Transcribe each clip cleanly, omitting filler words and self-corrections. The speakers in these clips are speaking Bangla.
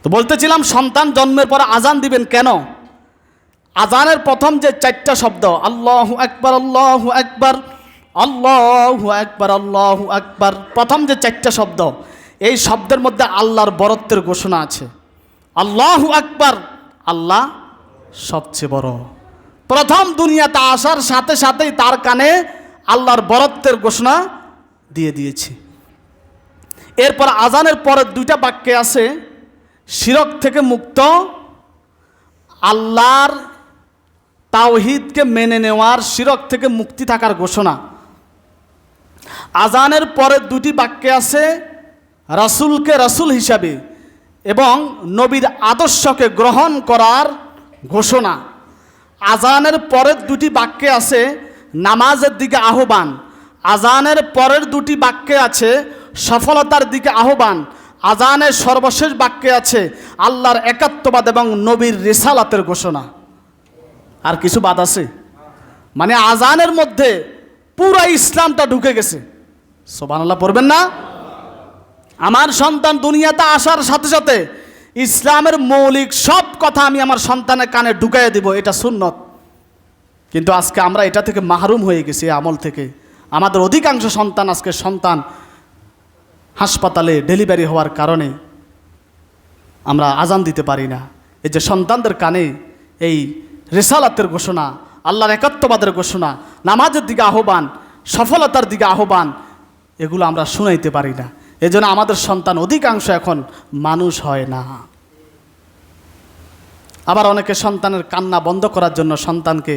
তো বলতেছিলাম সন্তান জন্মের পর আজান দিবেন কেন? আজানের প্রথম যে চারটা শব্দ আল্লাহু আকবার আল্লাহু আকবার আল্লাহু আকবার আল্লাহু আকবার, প্রথম যে চারটা শব্দ, এই শব্দের মধ্যে আল্লাহর বরত্বের ঘোষণা আছে। আল্লাহু আকবার, আল্লাহ সবচেয়ে বড়। প্রথম দুনিয়াতে আসার সাথে সাথেই তার কানে আল্লাহর বরত্বের ঘোষণা দিয়ে দিয়েছে। এরপর আজানের পরের দুইটা বাক্যে আছে শিরক থেকে মুক্ত, আল্লাহর তাওহীদকে মেনে নেওয়ার, শিরক থেকে মুক্তি থাকার ঘোষণা। আজানের পরের দুটি বাক্যে আছে রাসূলকে রাসূল হিসাবে এবং নবীর আদর্শকে গ্রহণ করার ঘোষণা। আজানের পরের দুটি বাক্যে আছে নামাজের দিকে আহ্বান। আজানের পরের দুটি বাক্যে আছে সফলতার দিকে আহ্বান। আজানের সর্বশেষ বাক্যে আছে আল্লাহর একাত্মবাদ এবং নবীর রিসালাতের ঘোষণা। আর কিছু বাদ আছে? মানে আজানের মধ্যে পুরো ইসলামটা ঢুকে গেছে। সুবহানাল্লাহ পড়বেন না? আমার সন্তান দুনিয়াতে আসার সাথে সাথে ইসলামের মৌলিক সব কথা আমি আমার সন্তানের কানে ঢুকাইয়া দিব, এটা সুন্নত। কিন্তু আজকে আমরা এটা থেকে মাহরুম হয়ে গেছি, আমল থেকে। আমাদের অধিকাংশ সন্তান আজকে হাসপাতালে ডেলিভারি হওয়ার কারণে আমরা আজান দিতে পারি না। এই যে সন্তানদের কানে এই রিসালাতের ঘোষণা, আল্লাহর একাত্মবাদের ঘোষণা, নামাজের দিকে আহ্বান, সফলতার দিকে আহ্বান, এগুলো আমরা শুনাইতে পারি না। এজন্য আমাদের সন্তান অধিকাংশ এখন মানুষ হয় না। আবার অনেকে সন্তানের কান্না বন্ধ করার জন্য সন্তানকে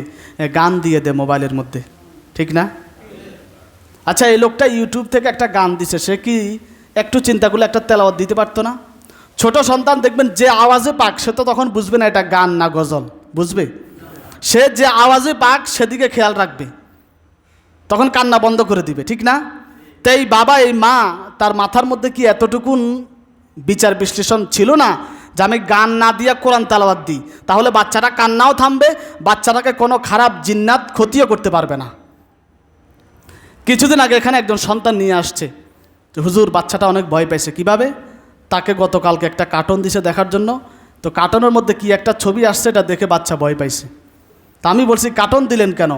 গান দিয়ে দেয় মোবাইলের মধ্যে, ঠিক না? আচ্ছা, এই লোকটা ইউটিউব থেকে একটা গান দিছে, সে কি একটু চিন্তা করলে একটা তেলাওয়াত দিতে পারতো না? ছোট সন্তান দেখবেন যে আওয়াজে পাক, সে তো তখন বুঝবে না এটা গান না গজল, বুঝবে? সে যে আওয়াজে পাক সেদিকে খেয়াল রাখবে, তখন কান্না বন্ধ করে দিবে, ঠিক না? তাই বাবা, এই মা, তার মাথার মধ্যে কি এতটুকুন বিচার বিশ্লেষণ ছিল না যে আমি গান না দিয়ে কোরআন তেলাওয়াত দিই, তাহলে বাচ্চাটা কান্নাও থামবে, বাচ্চাটাকে কোনো খারাপ জিন্নাত ক্ষতিও করতে পারবে না। কিছুদিন আগে এখানে একজন সন্তান নিয়ে আসছে, হুজুর বাচ্চাটা অনেক ভয় পাইছে। কিভাবে? তাকে গতকালকে একটা কার্টুন দিছে দেখার জন্য, তো কার্টুনের মধ্যে কি একটা ছবি আসছে, এটা দেখে বাচ্চা ভয় পাইছে। তা আমি বলছি কার্টুন দিলেন কেন?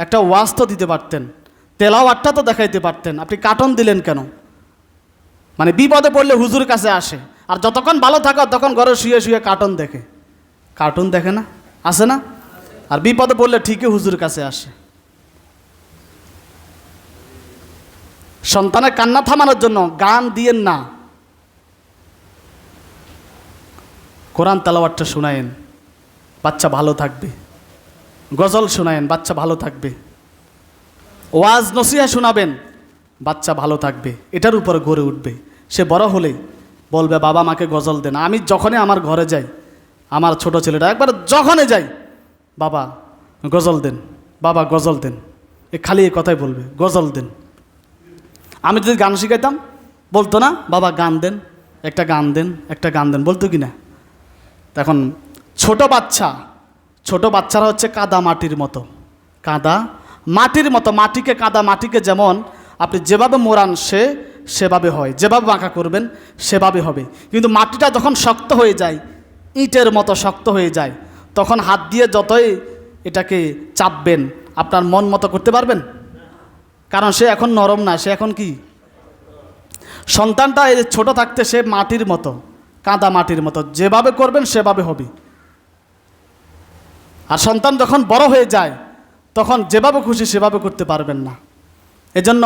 একটা ওয়াজ তো দিতে পারতেন, তেলাওয়াতটা তো দেখাইতে পারতেন, আপনি কার্টুন দিলেন কেন? মানে বিপদে পড়লে হুজুর কাছে আসে, আর যতক্ষণ ভালো থাকো তখন ঘরে শুয়ে শুয়ে কার্টুন দেখে। কার্টুন দেখে না, আসে না? আর বিপদে পড়লে ঠিকই হুজুর কাছে আসে। সন্তানের কান্না থামানোর জন্য গান দিয়েন না, কোরআন তেলাওয়াতটা শোনায়েন, বাচ্চা ভালো থাকবে। গজল শোনায়েন, বাচ্চা ভালো থাকবে। ওয়াজ নসিহা শোনাবেন, বাচ্চা ভালো থাকবে, এটার উপর গড়ে উঠবে। সে বড় হলে বলবে বাবা আমাকে গজল দেন। আমি যখনই আমার ঘরে যাই, আমার ছোট ছেলেটা একবার যখনই যাই, বাবা গজল দেন, বাবা গজল দেন, খালি এই কথাই বলবে, গজল দেন। আমি যদি গান শিখাইতাম বলতো না বাবা গান দেন, একটা গান দেন, একটা গান দেন, বলতো কি না? এখন ছোট বাচ্চারা হচ্ছে কাদা মাটির মতো, কাদা মাটির মতো। মাটিকে, কাদা মাটিকে যেমন আপনি যেভাবে মোড়ান সেভাবে হয়, যেভাবে বাঁকা করবেন সেভাবে হবে। কিন্তু মাটিটা যখন শক্ত হয়ে যায়, ইটের মতো শক্ত হয়ে যায়, তখন হাত দিয়ে যতই এটাকে চাপবেন আপনার মন মতো করতে পারবেন? কারণ সে এখন নরম না, সে এখন কি? সন্তানটা এই ছোট থাকতে সে মাটির মতো, কাদা মাটির মতো, যেভাবে করবেন সেভাবে হবে। আর সন্তান যখন বড় হয়ে যায় তখন যেভাবে খুশি সেভাবে করতে পারবেন না। এজন্য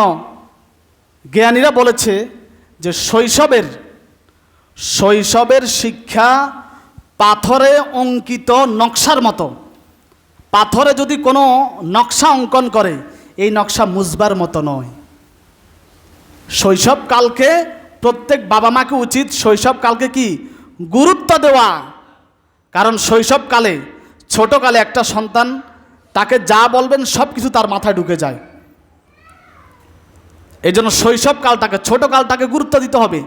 জ্ঞানীরা বলেছে যে শৈশবের শিক্ষা পাথরে অঙ্কিত নকশার মতো। পাথরে যদি কোনো নকশা অঙ্কন করে, এই নকশা মুছবার মতো নয়। শৈশবকালকে প্রত্যেক বাবা মাকে উচিত শৈশবকালকে কি গুরুত্ব দেওয়া। কারণ শৈশবকালে, ছোটকালে একটা সন্তান, তাকে যা বলবেন সব কিছু তার মাথায় ঢুকে যায়। এই জন্য শৈশবকালটাকে, ছোটকালটাকে গুরুত্ব দিতে হবে।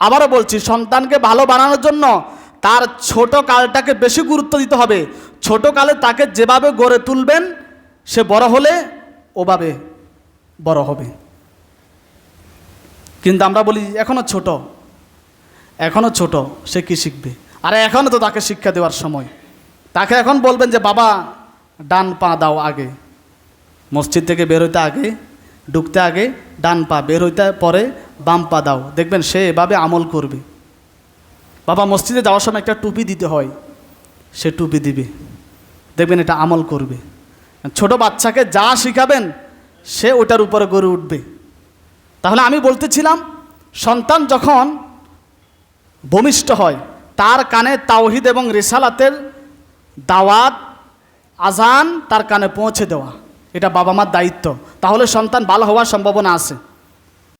আবারও বলছি, সন্তানকে ভালো বানানোর জন্য তার ছোটকালটাকে বেশি গুরুত্ব দিতে হবে। ছোটকালে তাকে যেভাবে গড়ে তুলবেন, সে বড় হলে ওভাবে বড় হবে। কিন্তু আমরা বলি এখনো ছোট, এখনও ছোট, সে কি শিখবে? আর এখনও তো তাকে শিক্ষা দেওয়ার সময়। তাকে এখন বলবেন যে বাবা ডান পা দাও আগে, মসজিদ থেকে বের হইতে আগে, ঢুকতে আগে ডান পা, বের হইতে পরে বাম পা দাও, দেখবেন সে এভাবে আমল করবে। বাবা মসজিদে যাওয়ার সময় একটা টুপি দিতে হয়, সে টুপি দিবে, দেখবেন এটা আমল করবে। ছোট বাচ্চাকে যা শিখাবেন সে ওটার উপরে গড়ে উঠবে। তাহলে আমি বলতেছিলাম, সন্তান যখন ভূমিষ্ঠ হয় তার কানে তাওহীদ এবং রিসালাতের দাওয়াত, আজান তার কানে পৌঁছে দেওয়া, এটা বাবা মার দায়িত্ব। তাহলে সন্তান ভালো হওয়ার সম্ভাবনা আছে।